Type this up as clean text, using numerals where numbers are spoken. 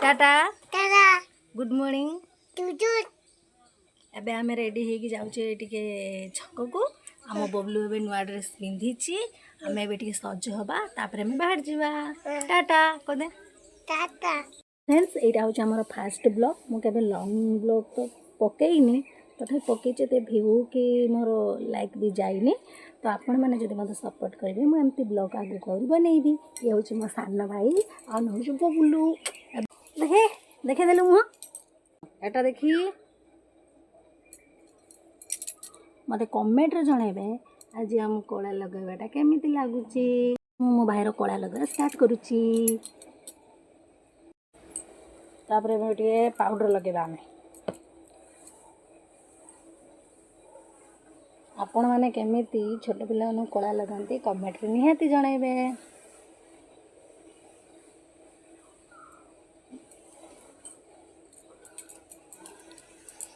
Tata good morning एबे आम ready हो जाऊे टे छक को आम बबलू ए नुआ ड्रेस पिंधि आम ए सज हवा तापर आम बाहर जावा टाटा कदे टाटा फ्रेंड्स यहाँ हूँ आम फास्ट ब्लॉग मुझे लॉन्ग ब्लॉग तो पकईनी तथा पकईचे तो भ्यू कि मोर लाइक भी जाइनी तो आपण मैंने जब मतलब सपोर्ट करेंगे मुझे ब्लॉग आगे कर बनईबी ये हूँ मो सान भाई आ नौ बबलू देखे देखे देलु मुह एटा देखी मत कमेंट जनइबे आज आम कला लगेबाटा केमिति लागुची मो भाईर कला लगेबा स्टार्ट करुची तापर टे पाउडर लगेबा आमे आपण माने केमिति छोट पिला कला लगाते कमेंट रे निहाती जनइबे।